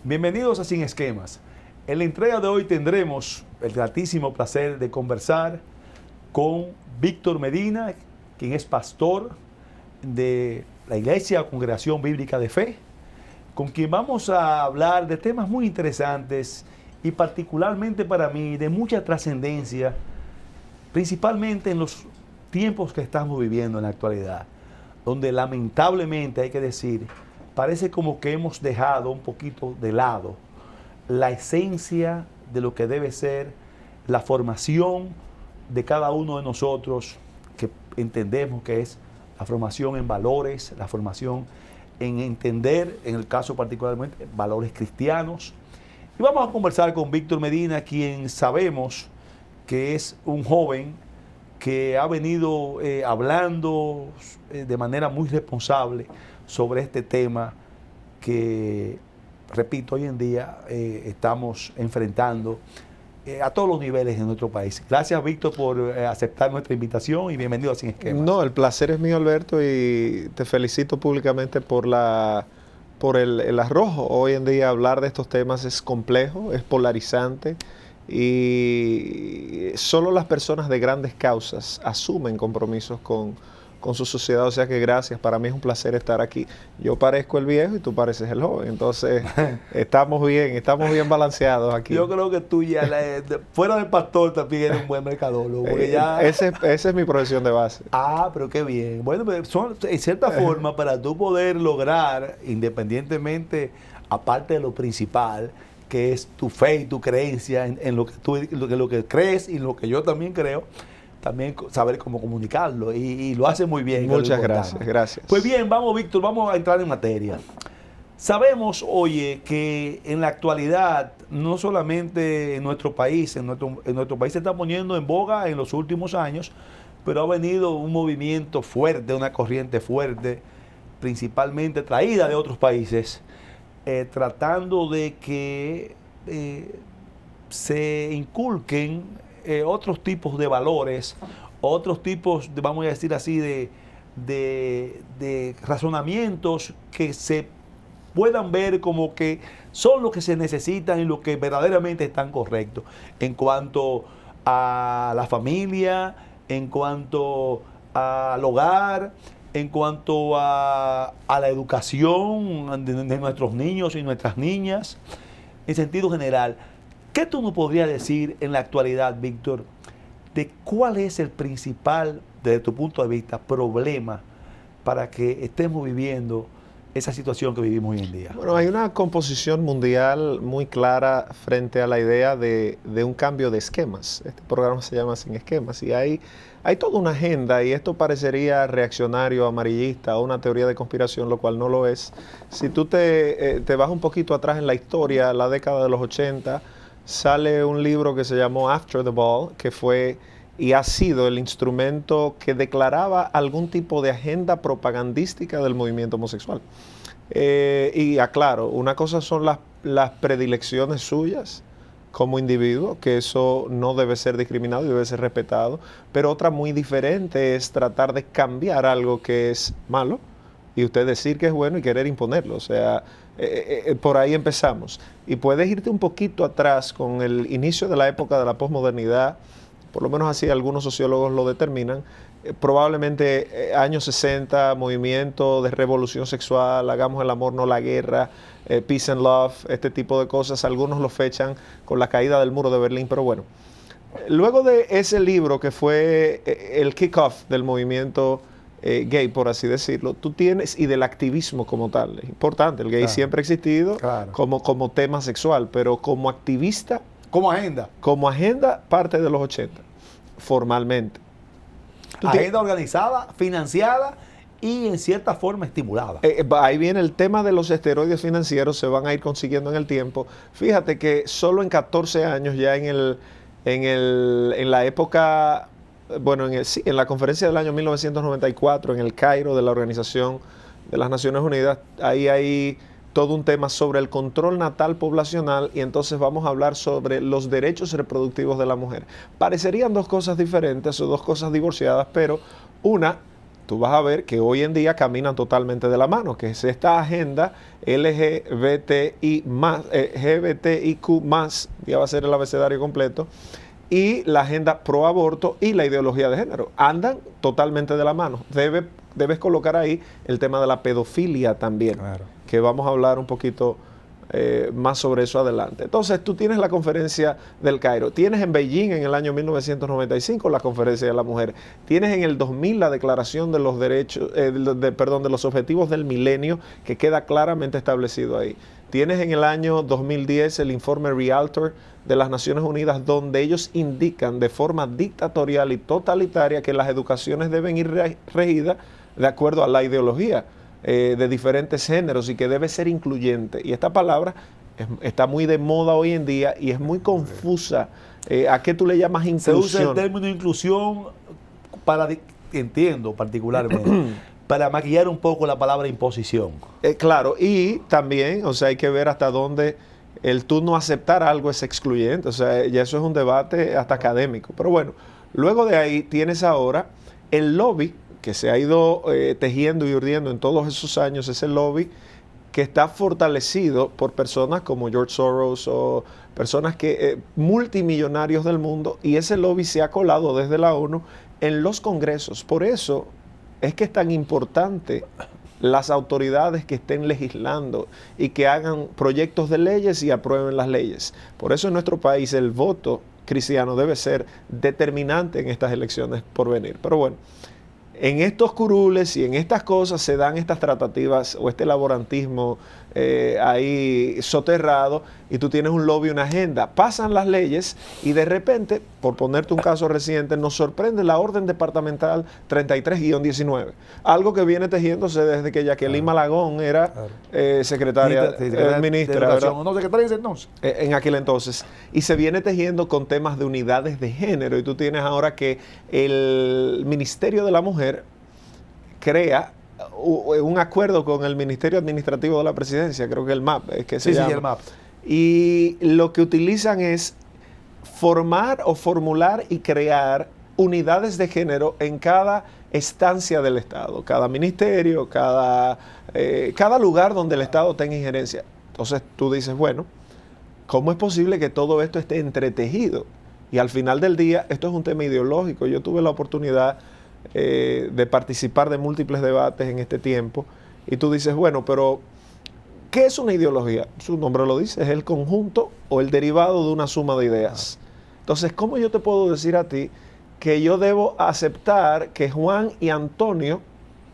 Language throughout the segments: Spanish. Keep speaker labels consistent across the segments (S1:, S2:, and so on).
S1: Bienvenidos a Sin Esquemas. En la entrega de hoy tendremos el gratísimo placer de conversar con Víctor Medina, quien es pastor de la Iglesia Congregación Bíblica de Fe, con quien vamos a hablar de temas muy interesantes y particularmente para mí de mucha trascendencia, principalmente en los tiempos que estamos viviendo en la actualidad, donde lamentablemente hay que decir, parece como que hemos dejado un poquito de lado la esencia de lo que debe ser la formación de cada uno de nosotros, que entendemos que es la formación en valores, la formación en entender, en el caso particularmente, valores cristianos. Y vamos a conversar con Víctor Medina, quien sabemos que es un joven que ha venido hablando de manera muy responsable sobre este tema que, repito, hoy en día estamos enfrentando a todos los niveles en nuestro país. Gracias, Víctor, por aceptar nuestra invitación y bienvenido a Sin Esquemas.
S2: No, el placer es mío, Alberto, y te felicito públicamente por el arrojo. Hoy en día hablar de estos temas es complejo, es polarizante, y solo las personas de grandes causas asumen compromisos con su sociedad. O sea que gracias, para mí es un placer estar aquí. Yo parezco el viejo y tú pareces el joven, entonces estamos bien balanceados aquí.
S1: Yo creo que tú ya, fuera del pastor, también eres un buen mercadólogo.
S2: Esa es mi profesión de base.
S1: Ah, pero qué bien. Bueno, pero en cierta forma, para tú poder lograr, independientemente, aparte de lo principal, que es tu fe y tu creencia en lo que tú lo que crees y lo que yo también creo, también saber cómo comunicarlo, y lo hace muy bien.
S2: Muchas gracias.
S1: Pues bien, vamos, Víctor, vamos a entrar en materia. Sabemos, oye, que en la actualidad, no solamente en nuestro país, en nuestro país se está poniendo en boga en los últimos años, pero ha venido un movimiento fuerte, una corriente fuerte, principalmente traída de otros países, tratando de que se inculquen otros tipos de valores, otros tipos, vamos a decir así, de razonamientos que se puedan ver como que son lo que se necesitan y lo que verdaderamente están correctos en cuanto a la familia, en cuanto al hogar, en cuanto a la educación de nuestros niños y nuestras niñas, en sentido general. ¿Qué tú nos podrías decir en la actualidad, Víctor, de cuál es el principal, desde tu punto de vista, problema para que estemos viviendo esa situación que vivimos hoy en día?
S2: Bueno, hay una composición mundial muy clara frente a la idea de un cambio de esquemas. Este programa se llama Sin Esquemas, y hay toda una agenda, y esto parecería reaccionario, amarillista o una teoría de conspiración, lo cual no lo es. Si tú te vas un poquito atrás en la historia, la década de los 80, sale un libro que se llamó After the Ball, que fue y ha sido el instrumento que declaraba algún tipo de agenda propagandística del movimiento homosexual. Y aclaro, una cosa son las predilecciones suyas como individuo, que eso no debe ser discriminado y debe ser respetado, pero otra muy diferente es tratar de cambiar algo que es malo y usted decir que es bueno y querer imponerlo. O sea, por ahí empezamos. Y puedes irte un poquito atrás con el inicio de la época de la posmodernidad, por lo menos así algunos sociólogos lo determinan, probablemente años 60, movimiento de revolución sexual, hagamos el amor, no la guerra, peace and love, este tipo de cosas. Algunos lo fechan con la caída del muro de Berlín, pero bueno. Luego de ese libro, que fue el kick-off del movimiento gay, por así decirlo, tú tienes, y del activismo como tal, es importante, el gay siempre ha existido como tema sexual, pero como activista,
S1: como agenda,
S2: parte de los 80, formalmente.
S1: Agenda organizada, financiada y en cierta forma estimulada.
S2: Ahí viene el tema de los esteroides financieros, se van a ir consiguiendo en el tiempo. Fíjate que solo en 14 años, ya en la época, bueno, en la conferencia del año 1994, en el Cairo de la Organización de las Naciones Unidas, ahí hay todo un tema sobre el control natal poblacional, y entonces vamos a hablar sobre los derechos reproductivos de la mujer. Parecerían dos cosas diferentes o dos cosas divorciadas, pero una tú vas a ver que hoy en día caminan totalmente de la mano, que es esta agenda LGBTIQ+, ya va a ser el abecedario completo, y la agenda pro aborto y la ideología de género. Andan totalmente de la mano. Debes colocar ahí el tema de la pedofilia también,
S1: Claro.
S2: que vamos a hablar un poquito más sobre eso adelante. Entonces, tú tienes la conferencia del Cairo, tienes en Beijing en el año 1995 la conferencia de la mujer, tienes en el 2000 la declaración de los derechos, de los objetivos del milenio, que queda claramente establecido ahí. Tienes en el año 2010 el informe Rialtor de las Naciones Unidas, donde ellos indican de forma dictatorial y totalitaria que las educaciones deben ir regidas de acuerdo a la ideología de diferentes géneros y que debe ser incluyente. Y esta palabra está muy de moda hoy en día y es muy confusa. ¿A qué tú le llamas inclusión?
S1: Se usa el término inclusión para, entiendo particularmente, para maquillar un poco la palabra imposición.
S2: Claro, y también, o sea, hay que ver hasta dónde el tú no aceptar algo es excluyente. O sea, ya eso es un debate hasta académico. Pero bueno, luego de ahí tienes ahora el lobby que se ha ido tejiendo y urdiendo en todos esos años, ese lobby que está fortalecido por personas como George Soros o personas que multimillonarios del mundo, y ese lobby se ha colado desde la ONU en los congresos. Por eso es que es tan importante las autoridades que estén legislando y que hagan proyectos de leyes y aprueben las leyes. Por eso en nuestro país el voto cristiano debe ser determinante en estas elecciones por venir. Pero bueno, en estos curules y en estas cosas se dan estas tratativas o este laborantismo ahí soterrado, y tú tienes un lobby, una agenda, pasan las leyes y de repente, por ponerte un caso reciente, nos sorprende la orden departamental 33-19, algo que viene tejiéndose desde que Jacqueline Malagón era secretaria, ministra, ¿verdad?
S1: No, secretaria entonces.
S2: En aquel entonces, y se viene tejiendo con temas de unidades de género, y tú tienes ahora que el Ministerio de la Mujer crea un acuerdo con el Ministerio Administrativo de la Presidencia, creo que el MAP es que se llama.
S1: Sí, el MAP.
S2: Y lo que utilizan es formar o formular y crear unidades de género en cada estancia del Estado, cada ministerio, cada lugar donde el Estado tenga injerencia. Entonces tú dices, bueno, ¿cómo es posible que todo esto esté entretejido? Y al final del día, esto es un tema ideológico. Yo tuve la oportunidad de participar de múltiples debates en este tiempo, y tú dices, bueno, pero ¿qué es una ideología? Su nombre lo dice, es el conjunto o el derivado de una suma de ideas. Entonces, ¿cómo yo te puedo decir a ti que yo debo aceptar que Juan y Antonio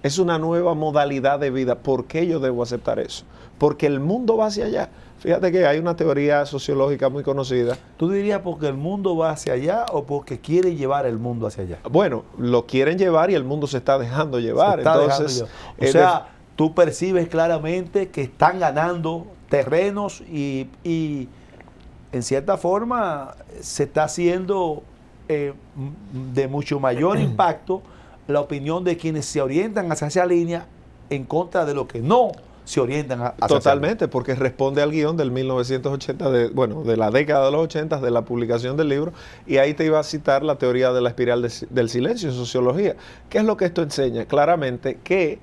S2: es una nueva modalidad de vida? ¿Por qué yo debo aceptar eso? Porque el mundo va hacia allá. Fíjate que hay una teoría sociológica muy conocida.
S1: ¿Tú dirías porque el mundo va hacia allá o porque quiere llevar el mundo hacia allá?
S2: Bueno, lo quieren llevar y el mundo se está dejando llevar.
S1: O sea, tú percibes claramente que están ganando terrenos y en cierta forma se está haciendo de mucho mayor impacto la opinión de quienes se orientan hacia esa línea en contra de lo que no se orientan hacia
S2: totalmente, porque responde al guión del 1980, de la década de los 80, de la publicación del libro, y ahí te iba a citar la teoría de la espiral del silencio en sociología. ¿Qué es lo que esto enseña? Claramente que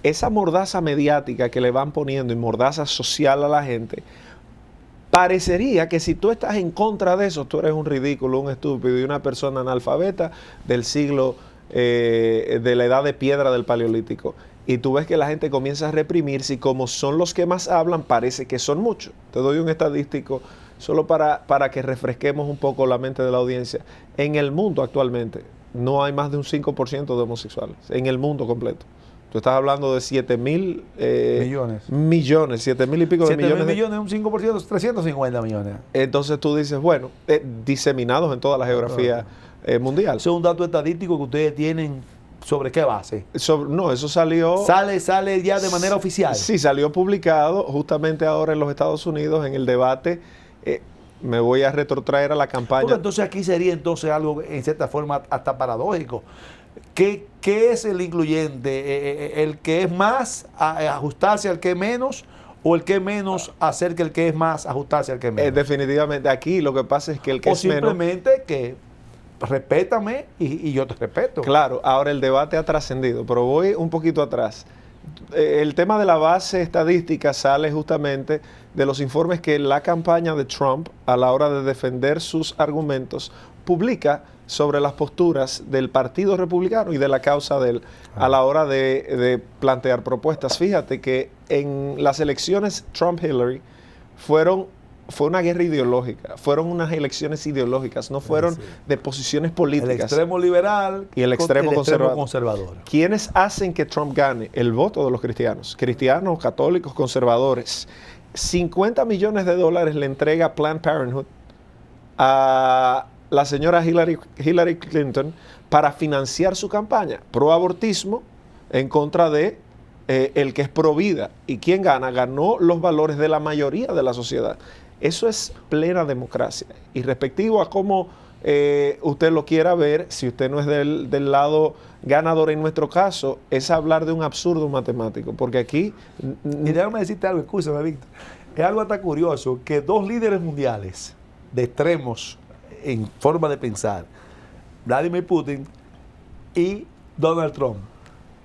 S2: esa mordaza mediática que le van poniendo y mordaza social a la gente, parecería que si tú estás en contra de eso, tú eres un ridículo, un estúpido y una persona analfabeta del siglo, de la edad de piedra del Paleolítico. Y tú ves que la gente comienza a reprimirse, y como son los que más hablan, parece que son muchos. Te doy un estadístico solo para que refresquemos un poco la mente de la audiencia. En el mundo actualmente no hay más de un 5% de homosexuales, en el mundo completo. Tú estás hablando de 7,000 millones, 7,000 y pico de millones.
S1: 7,000 millones, un 5%, 350 millones.
S2: Entonces tú dices, bueno, diseminados en toda la geografía mundial.
S1: Eso es un dato estadístico que ustedes tienen. ¿Sobre qué base?
S2: No, eso salió...
S1: ¿Sale ya de manera oficial?
S2: Sí, salió publicado justamente ahora en los Estados Unidos en el debate. Me voy a retrotraer a la campaña.
S1: Porque entonces aquí sería algo en cierta forma hasta paradójico. ¿Qué es el incluyente? ¿El que es más ajustarse al que es menos? ¿O el que es menos hacer que el que es más ajustarse al que es menos?
S2: Definitivamente aquí lo que pasa es que el que es menos...
S1: O simplemente que respétame y yo te respeto.
S2: Claro, ahora el debate ha trascendido, pero voy un poquito atrás. El tema de la base estadística sale justamente de los informes que la campaña de Trump, a la hora de defender sus argumentos, publica sobre las posturas del Partido Republicano y de la causa de él a la hora de plantear propuestas. Fíjate que en las elecciones Trump-Hillary fue una guerra ideológica, fueron unas elecciones ideológicas, no fueron de posiciones políticas.
S1: El extremo liberal
S2: y el extremo
S1: conservador.
S2: ¿Quiénes hacen que Trump gane? El voto de los cristianos, católicos, conservadores. $50 millones le entrega Planned Parenthood a la señora Hillary Clinton para financiar su campaña pro abortismo en contra de el que es pro vida. ¿Y quién gana? Ganó los valores de la mayoría de la sociedad. Eso es plena democracia. Y respectivo a cómo usted lo quiera ver, si usted no es del lado ganador en nuestro caso, es hablar de un absurdo matemático. Porque aquí...
S1: Y déjame decirte algo, escúchame, Víctor. Es algo hasta curioso que dos líderes mundiales de extremos en forma de pensar, Vladimir Putin y Donald Trump,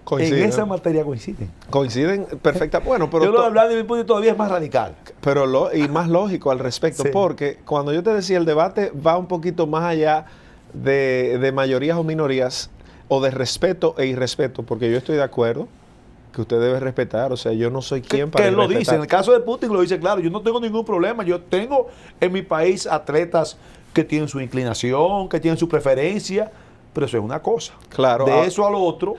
S1: coinciden. En esa materia coinciden.
S2: Coinciden perfectamente. Bueno, pero
S1: yo lo de Vladimir Putin todavía es más radical.
S2: Pero y más lógico al respecto, sí. Porque cuando yo te decía, el debate va un poquito más allá de mayorías o minorías, o de respeto e irrespeto, porque yo estoy de acuerdo que usted debe respetar, o sea, yo no soy quien para
S1: irrespetar. Que lo dice, en el caso de Putin lo dice claro, yo no tengo ningún problema, yo tengo en mi país atletas que tienen su inclinación, que tienen su preferencia, pero eso es una cosa.
S2: Claro.
S1: De eso a lo otro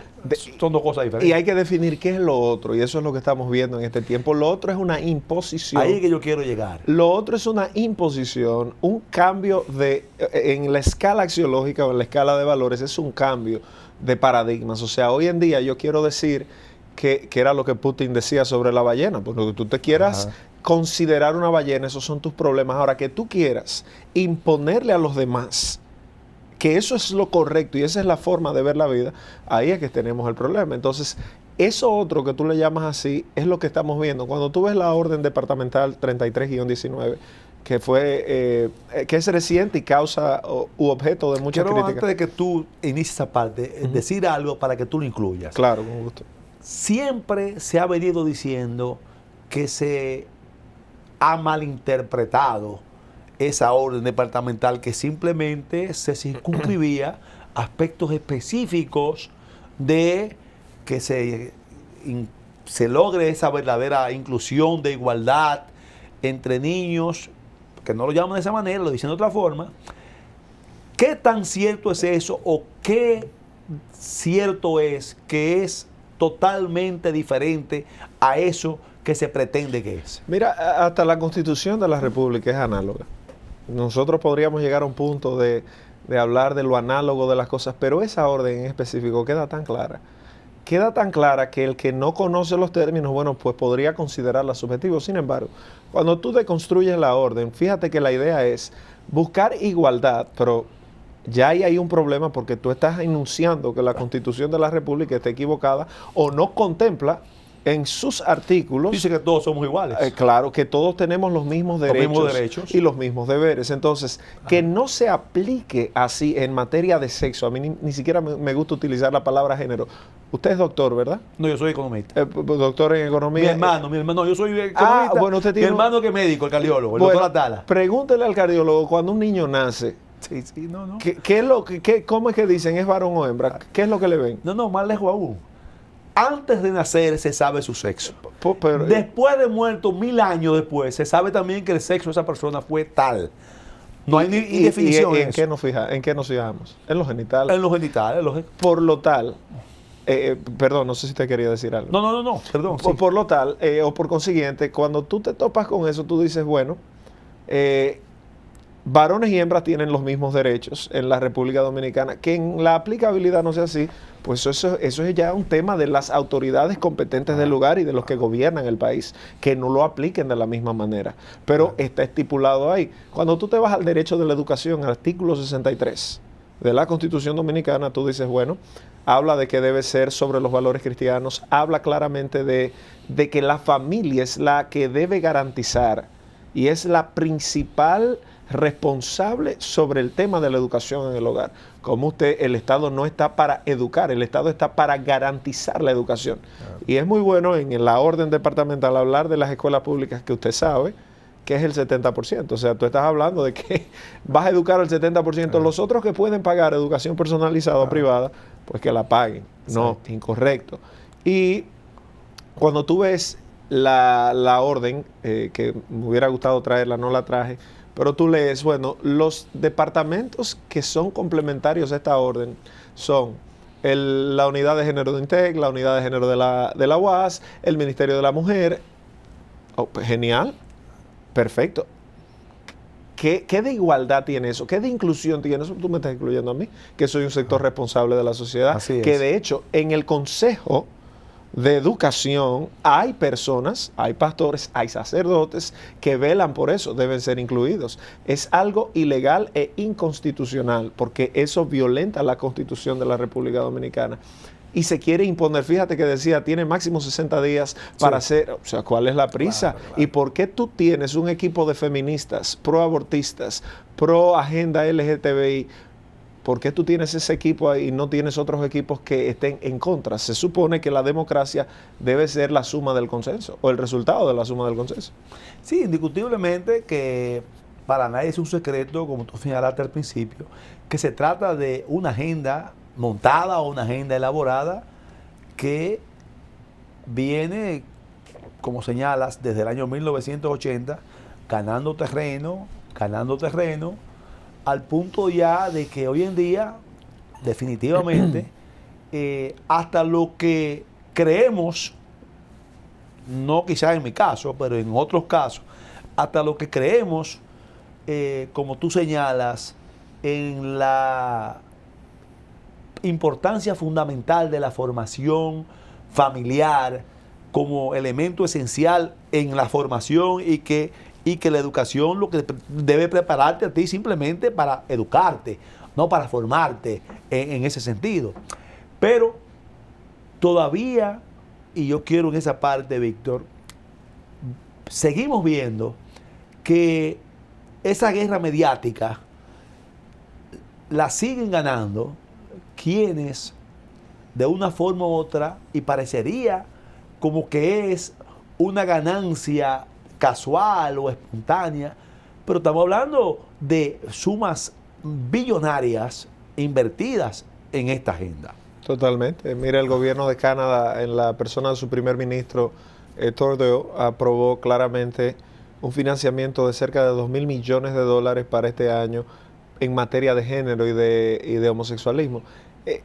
S1: son dos cosas diferentes.
S2: Y hay que definir qué es lo otro, y eso es lo que estamos viendo en este tiempo. Lo otro es una imposición.
S1: Ahí es que yo quiero llegar.
S2: Lo otro es una imposición, un cambio en la escala axiológica o en la escala de valores, es un cambio de paradigmas. O sea, hoy en día yo quiero decir que era lo que Putin decía sobre la ballena, porque tú te quieras considerar una ballena, esos son tus problemas. Ahora, que tú quieras imponerle a los demás que eso es lo correcto y esa es la forma de ver la vida, ahí es que tenemos el problema. Entonces, eso otro que tú le llamas así es lo que estamos viendo. Cuando tú ves la orden departamental 33-19, que que es reciente y causa u objeto de mucha crítica.
S1: Antes de que tú inicies esa parte, decir algo para que tú lo incluyas.
S2: Claro, con gusto.
S1: Siempre se ha venido diciendo que se ha malinterpretado esa orden departamental, que simplemente se circunscribía aspectos específicos de que se logre esa verdadera inclusión de igualdad entre niños, que no lo llaman de esa manera, lo dicen de otra forma. ¿Qué tan cierto es eso o qué cierto es que es totalmente diferente a eso que se pretende que es?
S2: Mira, hasta la Constitución de la República es análoga. Nosotros podríamos llegar a un punto de hablar de lo análogo de las cosas, pero esa orden en específico queda tan clara. Queda tan clara que el que no conoce los términos, bueno, pues podría considerarla subjetiva. Sin embargo, cuando tú deconstruyes la orden, fíjate que la idea es buscar igualdad, pero ya hay un problema porque tú estás enunciando que la Constitución de la República está equivocada o no contempla en sus artículos.
S1: Dice que todos somos iguales.
S2: Claro, que todos tenemos los mismos derechos y los mismos deberes. Entonces, que no se aplique así en materia de sexo. A mí ni siquiera me gusta utilizar la palabra género. Usted es doctor, ¿verdad?
S1: No, yo soy economista.
S2: Doctor en economía.
S1: Mi hermano, yo soy economista.
S2: Bueno, usted tiene
S1: mi hermano que es médico, el cardiólogo, el doctor Atala.
S2: Pregúntele al cardiólogo, cuando un niño nace, ¿cómo es que dicen? ¿Es varón o hembra? ¿Qué es lo que le ven?
S1: No, más lejos aún. Antes de nacer se sabe su sexo.
S2: Pero,
S1: después de muerto, 1000 años después, se sabe también que el sexo de esa persona fue tal. No hay ni definición.
S2: ¿En qué nos fijamos? En los genitales.
S1: En los genitales.
S2: Por lo tal, perdón, no sé si te quería decir algo.
S1: No, perdón. Sí.
S2: Por lo tal, o por consiguiente, cuando tú te topas con eso, tú dices, bueno, varones y hembras tienen los mismos derechos en la República Dominicana. Que en la aplicabilidad no sea así, pues eso es ya un tema de las autoridades competentes del lugar y de los que gobiernan el país, que no lo apliquen de la misma manera. Pero está estipulado ahí. Cuando tú te vas al derecho de la educación, artículo 63 de la Constitución Dominicana, tú dices, bueno, habla de que debe ser sobre los valores cristianos, habla claramente de que la familia es la que debe garantizar y es la principal responsable sobre el tema de la educación en el hogar. Como el Estado no está para educar, el Estado está para garantizar la educación. Y es muy bueno en la orden departamental hablar de las escuelas públicas que usted sabe que es el 70%. O sea, tú estás hablando de que vas a educar al 70%. Los otros que pueden pagar educación personalizada o privada, pues que la paguen. No, incorrecto. Y cuando tú ves la orden, que me hubiera gustado traerla, no la traje, pero tú lees, bueno, los departamentos que son complementarios a esta orden son la unidad de género de INTEC, la unidad de género de la UAS, el Ministerio de la Mujer. Oh, pues, genial, perfecto. ¿Qué de igualdad tiene eso? ¿Qué de inclusión tiene eso? Tú me estás incluyendo a mí, que soy un sector responsable de la sociedad.
S1: Así es.
S2: Que de hecho, en el Consejo de Educación hay personas, hay pastores, hay sacerdotes que velan por eso, deben ser incluidos. Es algo ilegal e inconstitucional porque eso violenta la Constitución de la República Dominicana. Y se quiere imponer, fíjate que decía, tiene máximo 60 días para hacer, o sea, ¿cuál es la prisa? Claro. ¿Y por qué tú tienes un equipo de feministas, pro abortistas, pro agenda LGTBI? ¿Por qué tú tienes ese equipo ahí y no tienes otros equipos que estén en contra? Se supone que la democracia debe ser la suma del consenso o el resultado de la suma del consenso.
S1: Sí, indiscutiblemente que para nadie es un secreto, como tú señalaste al principio, que se trata de una agenda montada o una agenda elaborada que viene, como señalas, desde el año 1980, ganando terreno, al punto ya de que hoy en día, definitivamente, hasta lo que creemos, no quizás en mi caso, pero en otros casos, hasta lo que creemos, como tú señalas, en la importancia fundamental de la formación familiar como elemento esencial en la formación y que la educación lo que debe prepararte a ti simplemente para educarte, no para formarte en ese sentido. Pero todavía, y yo quiero en esa parte, Víctor, seguimos viendo que esa guerra mediática la siguen ganando quienes de una forma u otra, y parecería como que es una ganancia casual o espontánea, pero estamos hablando de sumas billonarias invertidas en esta agenda.
S2: Totalmente. Mira, el gobierno de Canadá, en la persona de su primer ministro, Trudeau, aprobó claramente un financiamiento de cerca de $2,000 millones para este año en materia de género y de homosexualismo.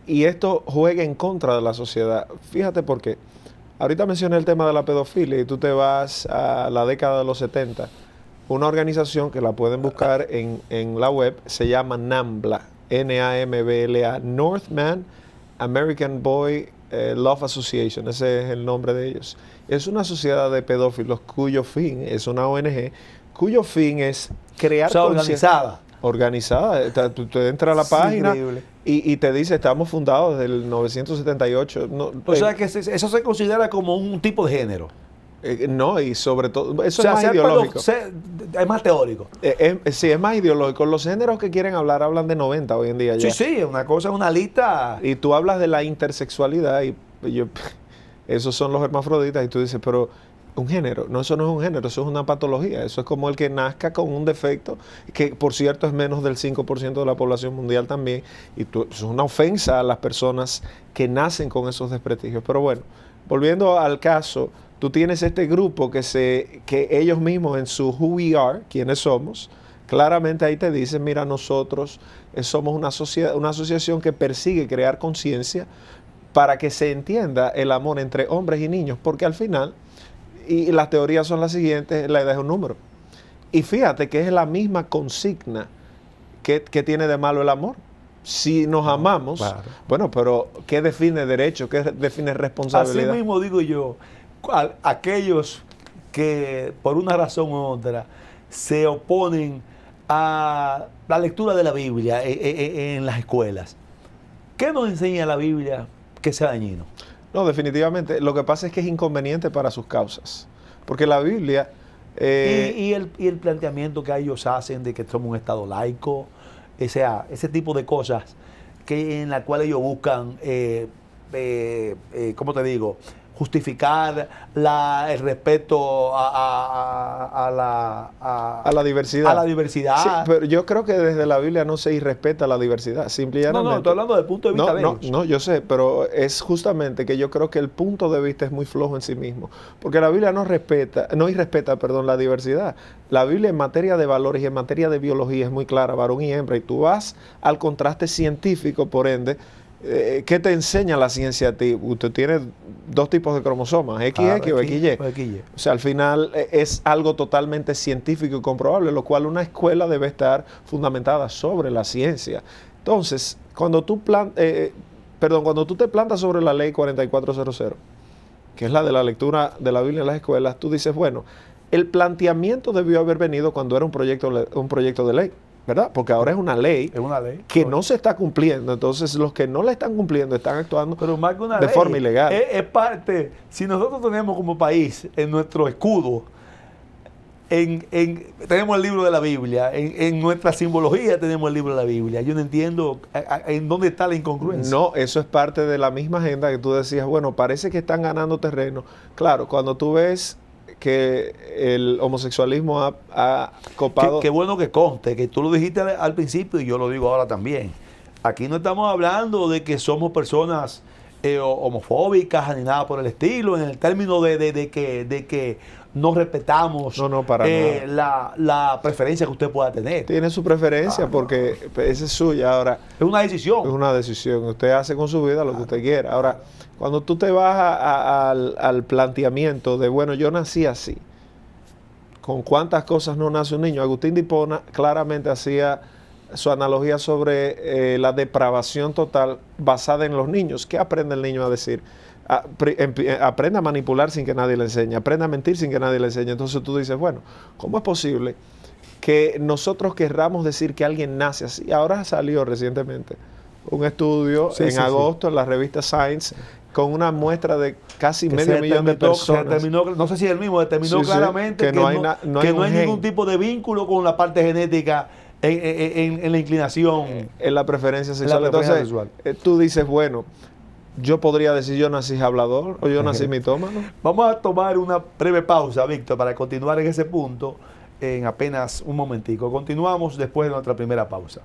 S2: Y esto juega en contra de la sociedad. Fíjate por qué. Ahorita mencioné el tema de la pedofilia y tú te vas a la década de los 70. Una organización que la pueden buscar en la web se llama NAMBLA, N-A-M-B-L-A, Northman American Boy Love Association, ese es el nombre de ellos. Es una sociedad de pedófilos cuyo fin, es una ONG, cuyo fin es crear
S1: conciencia.
S2: Organizada. Tú entras a la página y te dice, estamos fundados desde el 1978. No,
S1: o sea que eso se considera como un tipo de género.
S2: No, y sobre todo, eso es más ideológico.
S1: Es más teórico.
S2: Sí, es más ideológico. Los géneros que quieren hablan de 90 hoy en día. Ya.
S1: Sí, una cosa, una lista.
S2: Y tú hablas de la intersexualidad y esos son los hermafroditas y tú dices, pero un género, no, eso no es un género, eso es una patología, eso es como el que nazca con un defecto, que por cierto es menos del 5% de la población mundial también, y eso es una ofensa a las personas que nacen con esos desprestigios. Pero bueno, volviendo al caso, tú tienes este grupo que ellos mismos en su Who We Are, quiénes somos, claramente ahí te dicen, mira, nosotros somos una asociación que persigue crear conciencia para que se entienda el amor entre hombres y niños, porque al final, y las teorías son las siguientes, la edad es un número. Y fíjate que es la misma consigna que tiene de malo el amor. Si nos amamos, claro. Bueno, pero ¿qué define derecho? ¿Qué define responsabilidad?
S1: Así mismo digo yo, aquellos que por una razón u otra se oponen a la lectura de la Biblia en las escuelas. ¿Qué nos enseña la Biblia que sea dañino?
S2: No, definitivamente. Lo que pasa es que es inconveniente para sus causas. Porque la Biblia
S1: Y el planteamiento que ellos hacen de que somos un Estado laico, o sea, ese tipo de cosas en la cual ellos buscan, ¿cómo te digo?, justificar el respeto a
S2: la diversidad.
S1: A la diversidad.
S2: Sí, pero yo creo que desde la Biblia no se irrespeta la diversidad, simple y llanamente.
S1: No, estoy hablando del punto de vista de ellos.
S2: No, yo sé, pero es justamente que yo creo que el punto de vista es muy flojo en sí mismo, porque la Biblia no irrespeta, la diversidad. La Biblia en materia de valores y en materia de biología es muy clara, varón y hembra, y tú vas al contraste científico, por ende, ¿qué te enseña la ciencia a ti? Usted tiene dos tipos de cromosomas, XX o XY. O sea, al final es algo totalmente científico y comprobable, lo cual una escuela debe estar fundamentada sobre la ciencia. Entonces, cuando tú te plantas sobre la ley 4400, que es la de la lectura de la Biblia en las escuelas, tú dices, bueno, el planteamiento debió haber venido cuando era un proyecto de ley, ¿verdad? Porque ahora es una ley que no se está cumpliendo. Entonces, los que no la están cumpliendo están actuando
S1: pero más que una
S2: de
S1: ley,
S2: forma ilegal.
S1: Es parte, si nosotros tenemos como país en nuestro escudo, tenemos el libro de la Biblia, en nuestra simbología tenemos el libro de la Biblia. Yo no entiendo en dónde está la incongruencia.
S2: No, eso es parte de la misma agenda que tú decías, bueno, parece que están ganando terreno. Claro, cuando tú ves que el homosexualismo ha copado...
S1: Qué bueno que conste, que tú lo dijiste al principio y yo lo digo ahora también. Aquí no estamos hablando de que somos personas homofóbicas ni nada por el estilo, en el término de que no respetamos la preferencia que usted pueda tener.
S2: Tiene su preferencia porque esa es suya. Ahora,
S1: es una decisión.
S2: Es una decisión. Usted hace con su vida lo que usted quiera. Ahora, cuando tú te vas al planteamiento de, bueno, yo nací así, ¿con cuántas cosas no nace un niño? Agustín de Hipona claramente hacía su analogía sobre la depravación total basada en los niños. ¿Qué aprende el niño a decir? Aprende a manipular sin que nadie le enseñe, aprende a mentir sin que nadie le enseñe. Entonces tú dices, bueno, ¿cómo es posible que nosotros querramos decir que alguien nace así? Ahora salió recientemente un estudio agosto en la revista Science con una muestra de casi medio millón de personas.
S1: No sé si el mismo determinó claramente que no hay ningún tipo de vínculo con la parte genética en la inclinación.
S2: En la preferencia sexual. Entonces, tú dices, bueno, yo podría decir yo nací hablador o yo nací mitómano.
S1: Vamos a tomar una breve pausa, Víctor, para continuar en ese punto en apenas un momentico. Continuamos después de nuestra primera pausa.